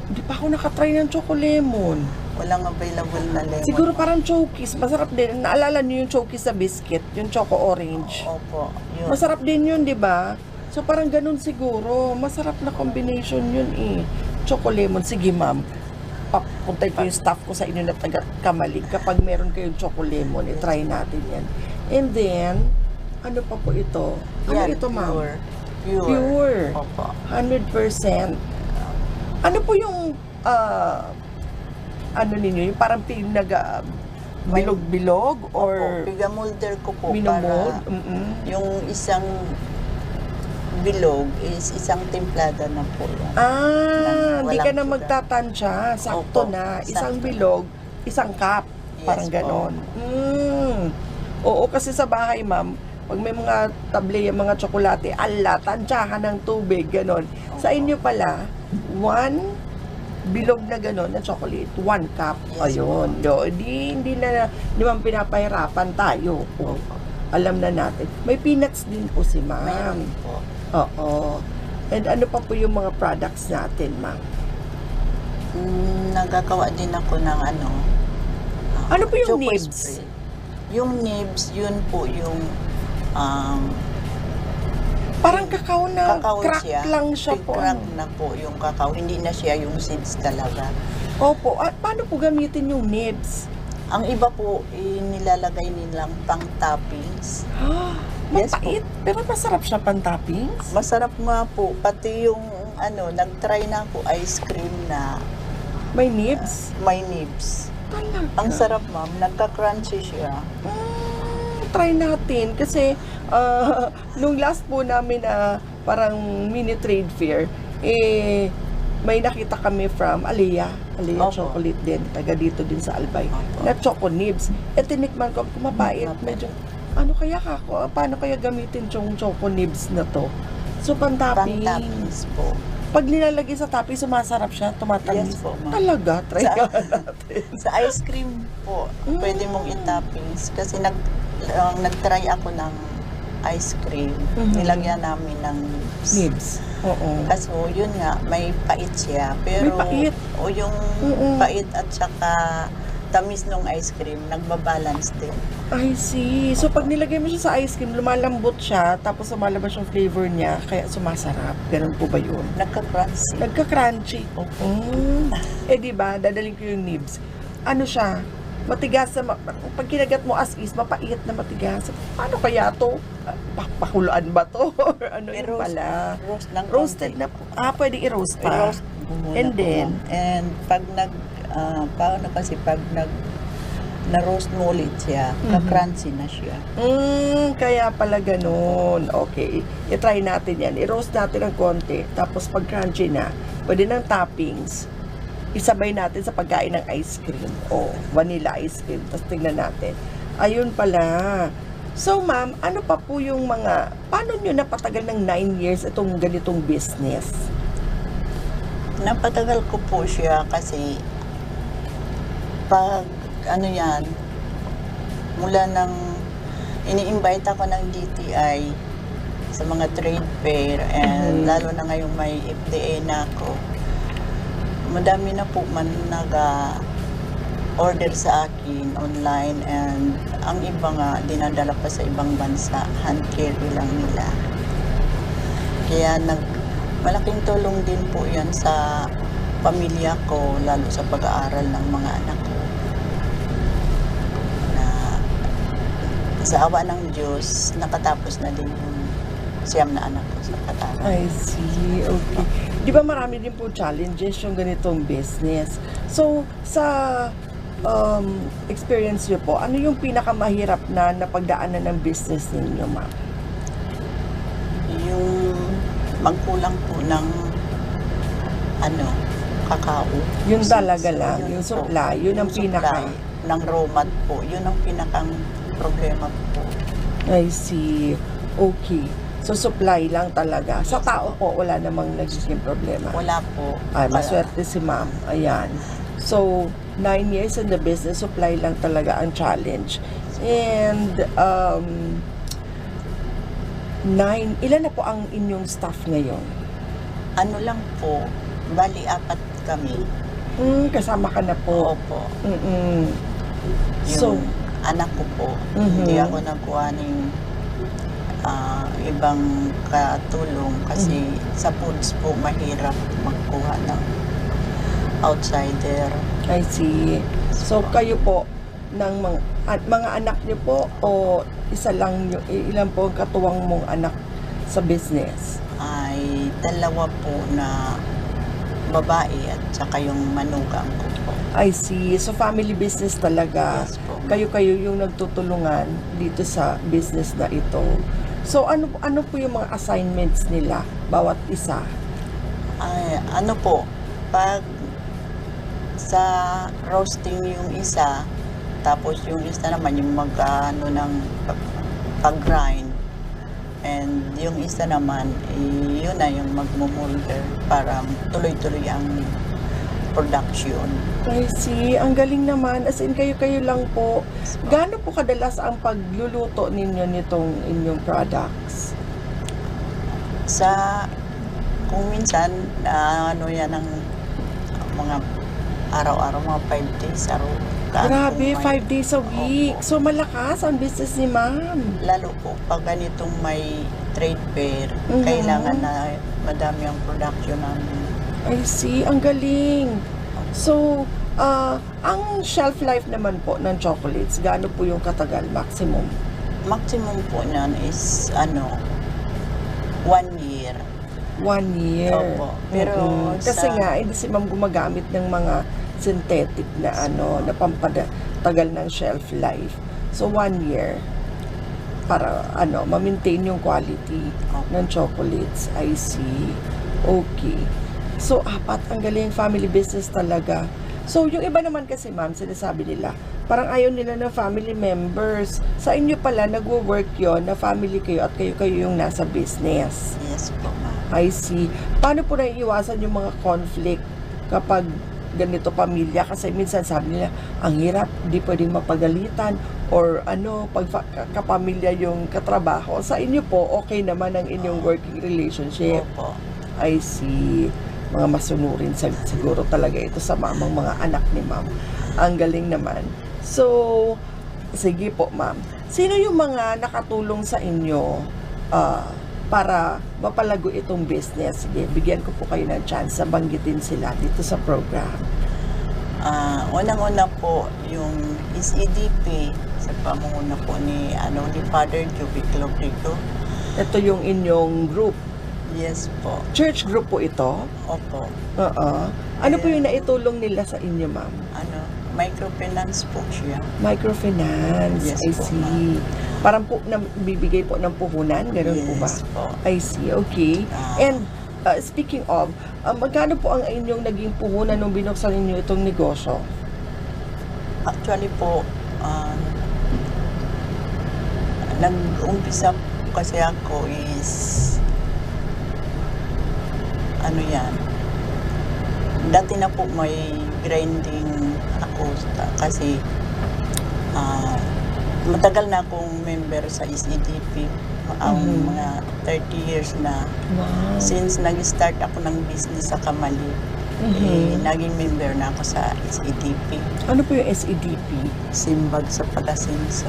Di pa ako nakatry ng chocolemon. Walang available na lemon. Siguro parang Chokis. Masarap din. Naalala niyo yung Chokis sa biscuit? Yung choco orange. Opo, yun. Masarap din yun, di ba? So parang ganun siguro. Masarap na combination yun eh. Chocolemon. Sige ma'am. Papuntay ko yung staff ko sa inyo na taga-Kamalig. Kapag meron kayong chocolemon, i-try natin yan. And then, ano pa po ito? Ano Yan, ito ma'am? Pure. Pure. Opo. 100%. Ano po yung ano ninyo? Yung parang bilog-bilog or Opo, pigamolder ko po minomold? para yung isang bilog is isang templada na po yan. Hindi ka na Walang magtatansya. Sakto Opo, na. Isang sakto. bilog, isang cup. Yes Parang po. ganon. Oo, kasi sa bahay, ma'am, pag may mga tableya, mga tsokolate, tansyahan ng tubig, ganon. Sa inyo pala, 1 bilog na ganon na chocolate, 1 cup. Yes, Ayun. Hindi naman pinapahirapan tayo. Alam na natin. May peanuts din po si ma'am. Mayroon po. Oo. And ano pa po yung mga products natin, ma'am? Nagagawa din ako ng Ano po yung choco nibs? spray. Yung nibs, yun po yung Parang kakao na kakao crack siya. lang siya po. Crack na po yung kakao. Hindi na siya yung seeds talaga. Opo. At paano po gamitin yung nibs? Ang iba po, nilalagay nilang pang toppings. Yes po. Mapait. Pero masarap siya pang toppings. Masarap nga po. Pati yung nag-try na ako ice cream na May nibs. may nibs. Talaga. Ang sarap, ma'am. Nagka-crunchy siya. Try natin. Kasi, nung last po namin na parang mini trade fair, may nakita kami from Alea Opo. Chocolate din. Taga dito din sa Albay. Opo. Na choco nibs. Tinikman ko, kumapait. Medyo, paano kaya gamitin yung choco nibs na to? So, Pang pantapping. toppings po. Pag nilalagay sa topping, sumasarap siya, tumatamis. Yes po, ma'am. Talaga, try Sa- ka natin. Sa ice cream po, pwede mong i-toppings. Kasi nag-try ako ng ice cream. Nilagyan namin ng nibs. Nibs. Oo. Kaso, yun nga, may pait siya. Pero, May pait. o yung pait at saka tamis ng ice cream, nagbabalance din. I see. So, pag nilagay mo siya sa ice cream, lumalambot siya, tapos lumalabas yung flavor niya, kaya sumasarap. Ganun po ba yun? Nagka-crunchy. Nagka-crunchy. Di ba, dadaling ko yung nibs. Ano siya? Matigas na, pag kinagat mo as is, mapait na matigas. Paano kaya to? Pakuluan ba to? Or ano yun pala? Roast ng Roasted konti. na po. Pwede i-roast pa. I-roast muna And po, then? ma'am. And pag na-roast mo ulit siya, ka-crunchy na siya. Kaya pala ganun. Okay. I-try natin yan. I-roast natin ng konti. Tapos pag crunchy na, pwede ng toppings. Isabay natin sa pagkain ng ice cream. O, vanilla ice cream. Tapos tingnan natin. Ayun pala. So, ma'am, ano pa po yung paano nyo napatagal ng 9 years itong ganitong business? Napatagal ko po siya kasi pag mula nang ini-invite ako ng DTI sa mga trade fair and lalo na ngayong may FDA na ako, madami na po man order sa akin online and ang iba nga dinadala pa sa ibang bansa, hand carry lang nila. Kaya malaking tulong din po yan sa pamilya ko, lalo sa pag-aaral ng mga anak ko. Sa awa ng Diyos, nakatapos na din yung 9 na anak ko sa pag-aaral. I see. Okay. Di ba marami din po challenges yung ganitong business? So, sa experience nyo po, ano yung pinakamahirap na napagdaanan ng business ninyo, ma'am? Yung magkulang po ng kakao. Yun Seeds. talaga lang, Yun yung po. supply, yun ang Yung pinaka. supply ng raw mat po, yun ang pinakang problema po. I see. Okay. So, supply lang talaga. Sa tao po, wala namang nagiging problema. Wala po. Ay, maswerte si ma'am. Ayan. So, 9 years in the business, supply lang talaga ang challenge. And, ilan na po ang inyong staff ngayon? Ano lang po, bali 4 kami. Kasama ka na po. Opo. Mm-mm. Yung So, anak ko po, Mhm. hindi ako nagkuha ng ibang katulong kasi sa foods po mahirap magkuha ng outsider. I see. So, kayo po, ng mga anak niyo po, o isa lang, ilan po ang katuwang mong anak sa business? Ay 2 po na babae at saka yung manugang ko po. I see. So, family business talaga. Yes po. Kayo yung nagtutulungan dito sa business na ito. So, ano po yung mga assignments nila, bawat isa? Ay, ano po, pag sa roasting yung isa, tapos yung isa naman yung ng pag-grind. And yung isa naman, yun na yung magmumulder para tuloy-tuloy ang production. I see. Ang galing naman. As in, kayo lang po. Gaano po kadalas ang pagluluto ninyo nitong inyong products? Kung minsan, ano yan ang mga araw-araw, mga 5 days araw. Grabe, Kung may- 5 days a week. Opo. So, malakas ang business ni ma'am. Lalo po, pag ganitong may trade fair, Mhm. kailangan na madami ang production namin. I see. Ang galing. So, ang shelf life naman po ng chocolates, gaano po yung katagal, maximum? Maximum po niyan is 1 year. 1 year. Opo. Pero Kasi sa- nga, hindi si ma'am gumagamit ng mga synthetic na na pampatagal ng shelf life. So, 1 year para ma-maintain yung quality Opo. ng chocolates. I see. Okay. So, 4, ang galing, family business talaga. So, yung iba naman kasi, ma'am, sinasabi nila, parang ayaw nila ng family members. Sa inyo pala, nagwo-work yon na family kayo at kayo yung nasa business. Yes po, ma'am. I see. Paano po naiiwasan yung mga conflict kapag ganito pamilya? Kasi minsan sabi nila, ang hirap, di pwedeng mapagalitan or pag kapamilya yung katrabaho. Sa inyo po, okay naman ang inyong working relationship. Opo. I see. Mga masunurin siguro talaga ito sa mga anak ni ma'am. Ang galing naman. So, sige po ma'am. Sino yung mga nakatulong sa inyo para mapalago itong business? Sige, bigyan ko po kayo ng chance na banggitin sila dito sa program. Unang-una po yung SEDP sa pamumuno po ni Father Jubic Lobrigo. Ito yung inyong group. Yes po. Church group po ito? Opo. Oo. Ano po yung naitulong nila sa inyo, ma'am? Microfinance po siya. Microfinance. Yes I po, see. Parang po bibigay po ng puhunan, ganoon po ba? Yes po. I see. Okay. And speaking of, magkano po ang inyong naging puhunan nung binuksan ninyo itong negosyo? Actually po, nag-umpisa po kasi ako is dati na po may grinding ako kasi matagal na akong member sa SEDP, mga 30 years na. Wow. Since nag-start ako ng business sa Kamali, naging member na ako sa SEDP. Ano po yung SEDP? Simbag sa Pag-asenso.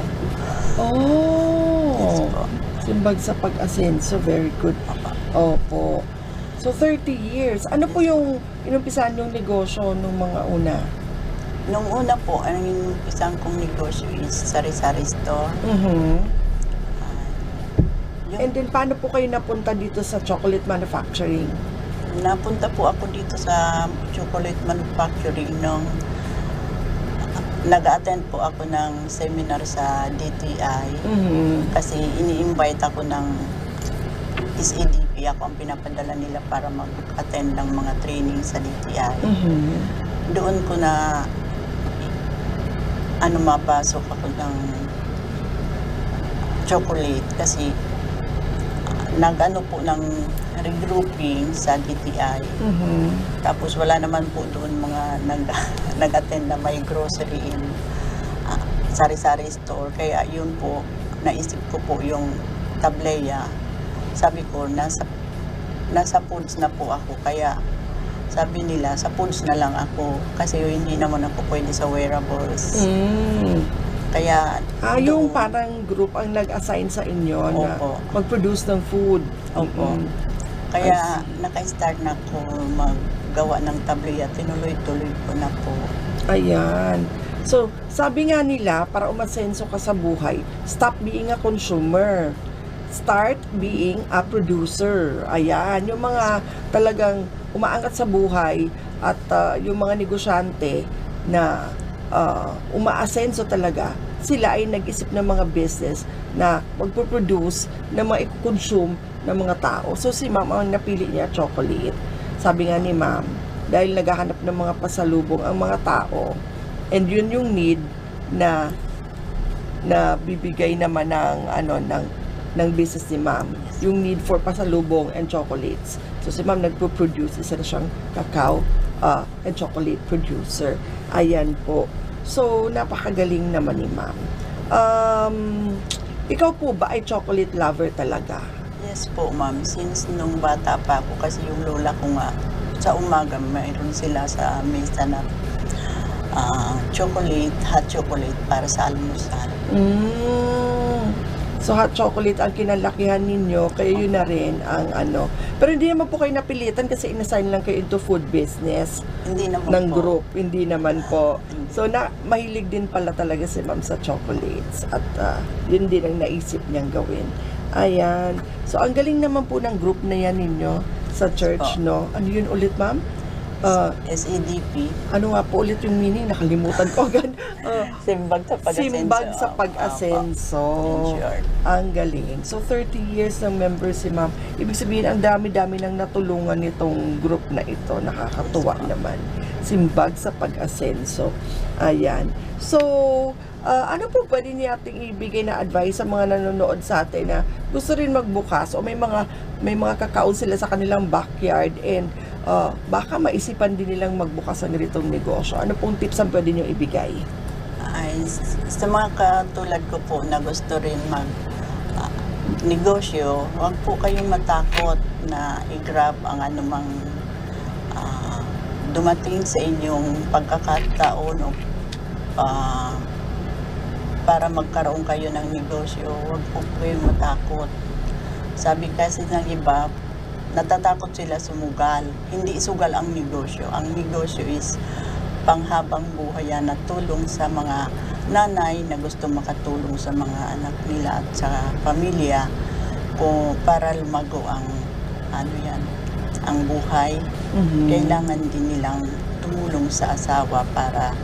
Oh! Yes po. Simbag sa Pag-asenso. Very good. Opo. So, 30 years. Ano po yung inumpisahan yung negosyo nung mga una? Nung una po, ang isang kong negosyo is sari-sari store. And then, paano po kayo napunta dito sa chocolate manufacturing? Napunta po ako dito sa chocolate manufacturing nung nag-attend po ako ng seminar sa DTI. Kasi ini-invite ako ng SEDP. Ako ang pinapadala nila para mag-attend ng mga training sa DTI. Doon ko na mapasok ako ng chocolate kasi nag-ano po ng regrouping sa DTI. Tapos wala naman po doon mga nag-attend na may grocery in sari-sari store. Kaya yun po, naisip ko po yung tableya. Sabi ko, nasa foods na po ako. Kaya sabi nila, sa foods na lang ako. Kasi hindi naman ako pwede sa wearables. Kaya yung parang group ang nag-assign sa inyo na Opo. mag-produce ng food. Opo. Kaya naka-start na ako maggawa ng tableya. Tinuloy-tuloy ko na po. Ayan. So, sabi nga nila, para umasenso ka sa buhay, stop being a consumer. Start being a producer. Ayan. Yung mga talagang umaangat sa buhay at yung mga negosyante na umaasenso talaga, sila ay nag-isip ng mga business na magpo-produce na ma-consume ng mga tao. So si ma'am ang napili niya chocolate. Sabi nga ni ma'am, dahil naghahanap ng mga pasalubong ang mga tao, and yun yung need na bibigay naman ng business ni ma'am, yung need for pasalubong and chocolates. So si ma'am nagpo-produce, isa na siyang cacao and chocolate producer. Ayan po. So, napakagaling naman ni ma'am. Ikaw po ba ay chocolate lover talaga? Yes po, ma'am. Since nung bata pa ako, kasi yung lola ko nga, sa umaga, mayroon sila sa mesa na hot chocolate para sa almusal. So, hot chocolate ang kinalakihan ninyo, kaya yun na rin ang ano. Pero hindi naman po kayo napilitan kasi inassign lang kayo into food business Hindi naman ng po. group. Hindi naman po. So, mahilig din pala talaga si ma'am sa chocolates. At yun din ang naisip niyang gawin. Ayan. So, ang galing naman po ng group na yan ninyo sa church, no? Ano yun ulit, ma'am? SEDP. Ano nga po ulit yung meaning? Nakalimutan ko agad. Simbag sa pag-asenso. Simbag sa pag-asenso. In short. Ang galing. So, 30 years ng member si ma'am. Ibig sabihin, ang dami-dami nang natulungan nitong group na ito. Nakakatuwa naman. Simbag sa pag-asenso. Ayan. So, ano po pwede nating ibigay na advice sa mga nanonood sa atin na gusto rin magbukas o may mga kakao sila sa kanilang backyard and baka maisipan din nilang magbukas ng ganitong negosyo. Ano pong tips ang pwede nyo ibigay? Ay, sa mga katulad ko po na gusto rin negosyo, huwag po kayong matakot na i-grab ang anumang dumating sa inyong pagkakataon o para magkaroon kayo ng negosyo. Huwag po kayong matakot. Sabi kasi ng iba, natatakot sila sumugal. Hindi sugal ang negosyo. Ang negosyo is panghabang buhay na tulong sa mga nanay na gusto makatulong sa mga anak nila at sa pamilya para lumago ang ang buhay. Kailangan din nilang tumulong sa asawa para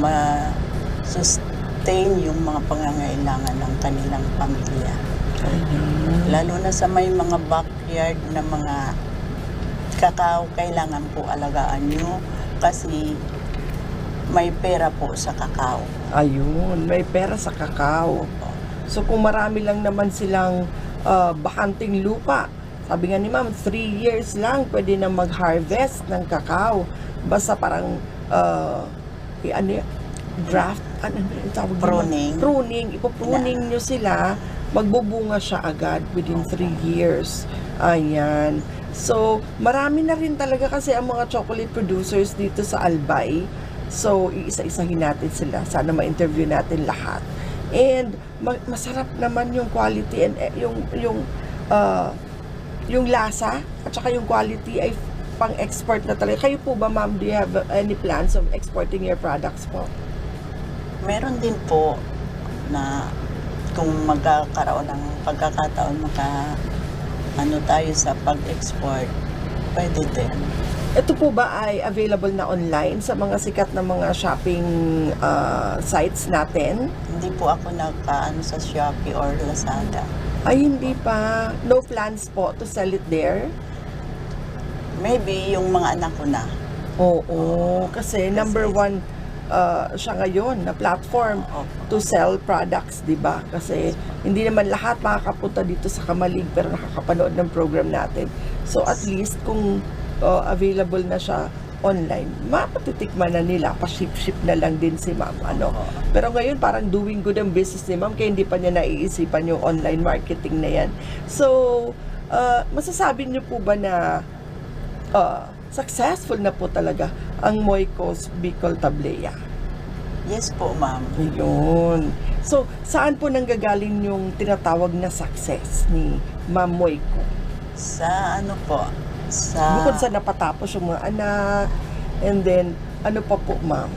ma-sustain yung mga pangangailangan ng kanilang pamilya. Lalo na sa may mga backyard na mga kakao, kailangan po alagaan nyo kasi may pera po sa kakao. Ayun, may pera sa kakao. So kung marami lang naman silang bakanting lupa, sabi nga ni ma'am, 3 years lang pwede na mag-harvest ng kakao. Basta parang draft, pruning, ipopruning nyo sila, magbubunga siya agad within 3 years. Ayan. So, marami na rin talaga kasi ang mga chocolate producers dito sa Albay. So, iisa-isahin natin sila. Sana ma-interview natin lahat. And, masarap naman yung quality and yung lasa at saka yung quality ay pang-export na talaga. Kayo po ba, ma'am, do you have any plans of exporting your products po? Meron din po na kung magkakaroon ng pagkakataon tayo sa pag-export, pwede din. Ito po ba ay available na online sa mga sikat na mga shopping sites natin? Hindi po ako sa Shopee or Lazada. Ay, hindi pa. No plans po to sell it there? Maybe yung mga anak ko na. Oo, kasi number one siya ngayon na platform to sell products, di ba? Kasi hindi naman lahat makakapunta dito sa Kamalig pero nakakapanood ng program natin. So at least kung available na siya online, mapatitikman na nila, pa-ship na lang din si ma'am, ano. Pero ngayon parang doing good ang business ni ma'am kaya hindi pa niya naiisipan yung online marketing na yan. So, masasabi niyo po ba na successful na po talaga ang Moicos Bicol Tablea? Yes po, ma'am. Ayun. So, saan po nanggagaling yung tinatawag na success ni Ma'am Moico? Sa ano po? Sa Bukod sa napatapos yung mga anak, and then, ano pa po, ma'am?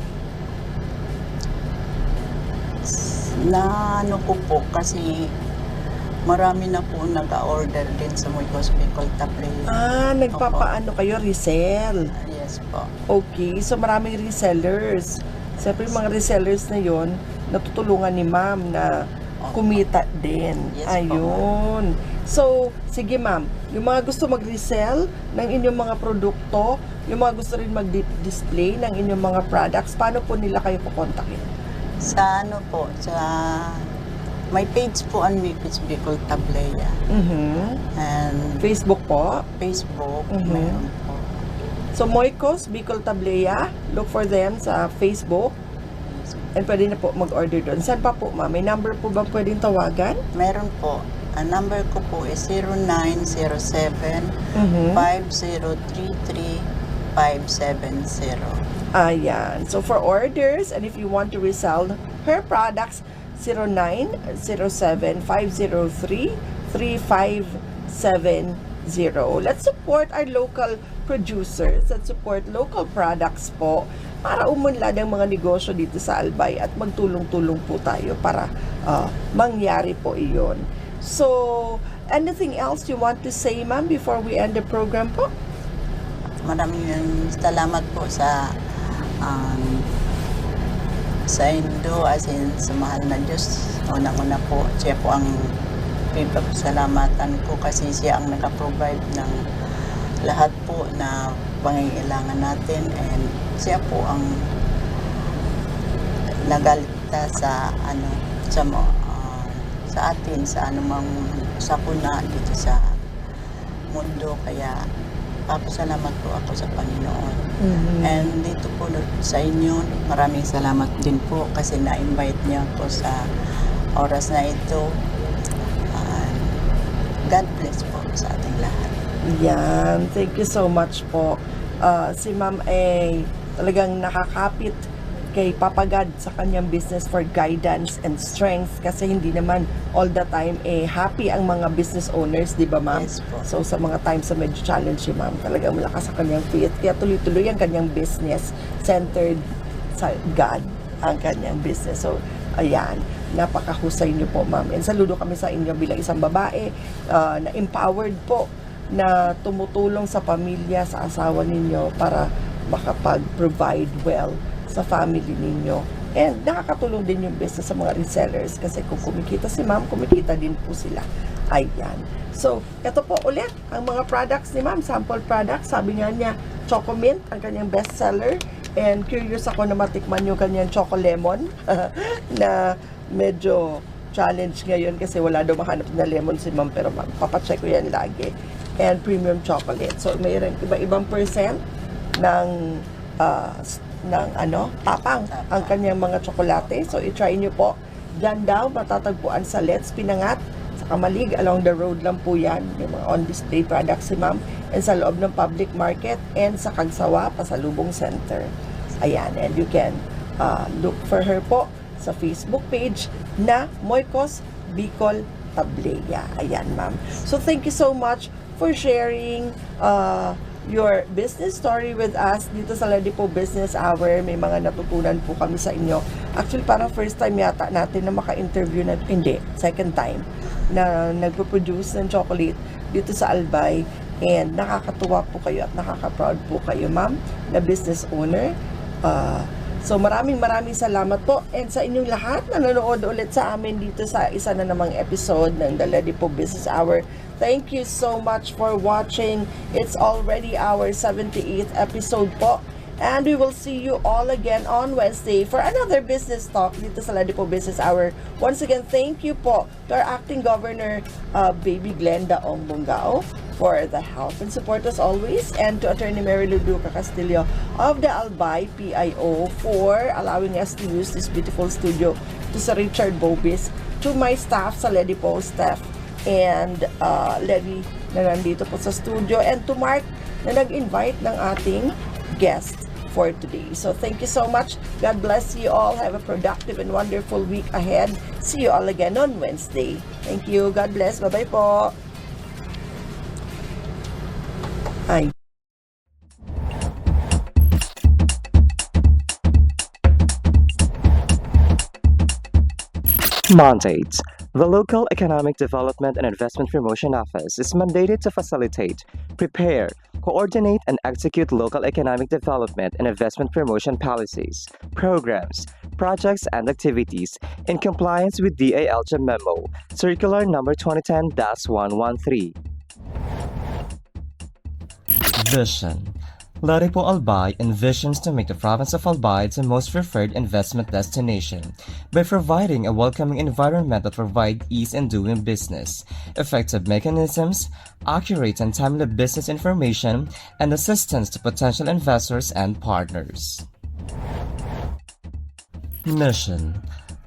na ano ko po kasi marami na po nag-order din sa Moicos Bicol Tablea. Nagpapaano kayo? Resell? Yes po. Okay, so maraming resellers. Siyempre, yung mga resellers na yon natutulungan ni ma'am na kumita din. Yes, ayun. So, sige ma'am, yung mga gusto mag-resell ng inyong mga produkto, yung mga gusto rin mag-display ng inyong mga products, paano po nila kayo kukontakin? Sa ano po, sa may page po ang Moicos Bicol Tablea. And Facebook po. Facebook, Mhm. meron po. So, Moicos Bicol Tablea, look for them sa Facebook. And pwede na po mag-order doon. Saan pa po, ma'am? May number po ba pwedeng tawagan? Meron po. Ang number ko po is 0907 Mhm. 5033 570. Ayan. So, for orders, and if you want to resell her products, 0907-503-3570. Let's support our local producers. Let's support local products po para umunlad ang mga negosyo dito sa Albay at magtulong-tulong po tayo para mangyari po iyon. So, anything else you want to say, ma'am, before we end the program po? Maraming salamat po sa Indo, as in sa mahal na Diyos. Unang-una po, siya po ang pinapasalamatan ko kasi siya ang nag-provide ng lahat po na pangangailangan natin, and siya po ang nagalita sa sa atin sa anumang sakuna dito sa mundo, kaya papasalamat po ako sa Panginoon. And dito po sa inyo, maraming salamat din po kasi na-invite niya ako sa oras na ito. God bless po sa ating lahat. Yan. Thank you so much po. Si ma'am ay talagang nakakapit kay Papa God sa kanyang business for guidance and strength kasi hindi naman all the time happy ang mga business owners, di ba ma'am? Yes po. So sa mga times sa medyo challenge si ma'am, talagang malakas sa kanyang faith kaya tuloy-tuloy ang kanyang business centered sa God ang kanyang business. So ayan, napakahusay niyo po ma'am, and saludo kami sa inyo bilang isang babae na empowered po na tumutulong sa pamilya, sa asawa ninyo para makapag-provide well sa family ninyo. And nakakatulong din yung business sa mga resellers kasi kung kumikita si ma'am, kumikita din po sila. Ayan. So, ito po ulit ang mga products ni ma'am, sample products. Sabi nga niya, Choco Mint, ang kanyang bestseller. And curious ako na matikman yung kanyang Choco Lemon na medyo challenge ngayon kasi wala daw mahanap na lemon si ma'am, pero papacheck ko yan lagi. And premium chocolate. So, mayroon iba-ibang percent ng tapang ang kanyang mga tsokolate. So, i-try nyo po. Diyan daw, matatagpuan sa Let's Pinangat, sa Kamalig, along the road lang po yan. Yung mga on-display products si ma'am. And sa loob ng public market and sa Kagsawa, Pasalubong Center. Ayan, and you can look for her po sa Facebook page na Moicos Bicol Tablea. Ayan, ma'am. So, thank you so much for sharing your business story with us dito sa Ladipo Business Hour. May mga natutunan po kami sa inyo. Actually, parang first time yata natin na maka-interview na, hindi, second time na nagpo-produce ng chocolate dito sa Albay. And nakakatuwa po kayo at nakaka-proud po kayo, ma'am, na business owner. So maraming salamat po, and sa inyong lahat na nanonood ulit sa amin dito sa isa na namang episode ng The Ladipo Business Hour. Thank you so much for watching. It's already our 78th episode po, And we will see you all again on Wednesday for another business talk dito sa Ladipo Business Hour. Once again, thank you po to our Acting Governor, Baby Glenda Ombongao, for the help and support as always, and to Attorney Mary Luduca Castillo of the Albay PIO for allowing us to use this beautiful studio, to Sir Richard Bobis, to my staff sa Ledipo, Steph and Levi na nandito po sa studio, and to Mark na nag-invite ng ating guest for today. So thank you so much. God bless you all. Have a productive and wonderful week ahead. See you all again on Wednesday. Thank you. God bless. Bye-bye po. Hi. Mandates. The Local Economic Development and Investment Promotion Office is mandated to facilitate, prepare, coordinate, and execute local economic development and investment promotion policies, programs, projects, and activities in compliance with DALJ Memo, Circular Number 2010-113. Vision. Ladipo Albay envisions to make the province of Albay the most preferred investment destination by providing a welcoming environment that provides ease in doing business, effective mechanisms, accurate and timely business information, and assistance to potential investors and partners. Mission.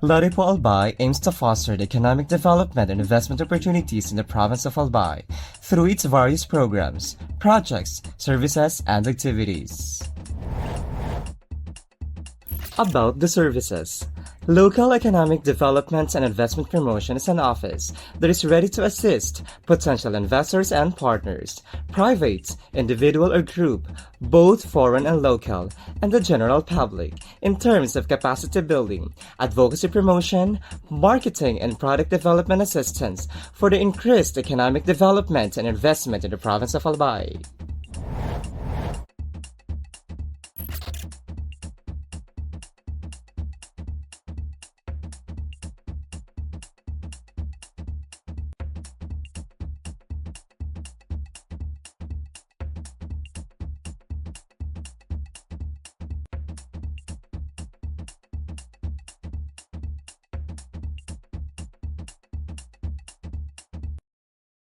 Ladipo Albay aims to foster the economic development and investment opportunities in the province of Albay through its various programs, projects, services, and activities. About the services. Local Economic Development and Investment Promotion is an office that is ready to assist potential investors and partners, private, individual or group, both foreign and local, and the general public, in terms of capacity building, advocacy promotion, marketing and product development assistance for the increased economic development and investment in the province of Albay.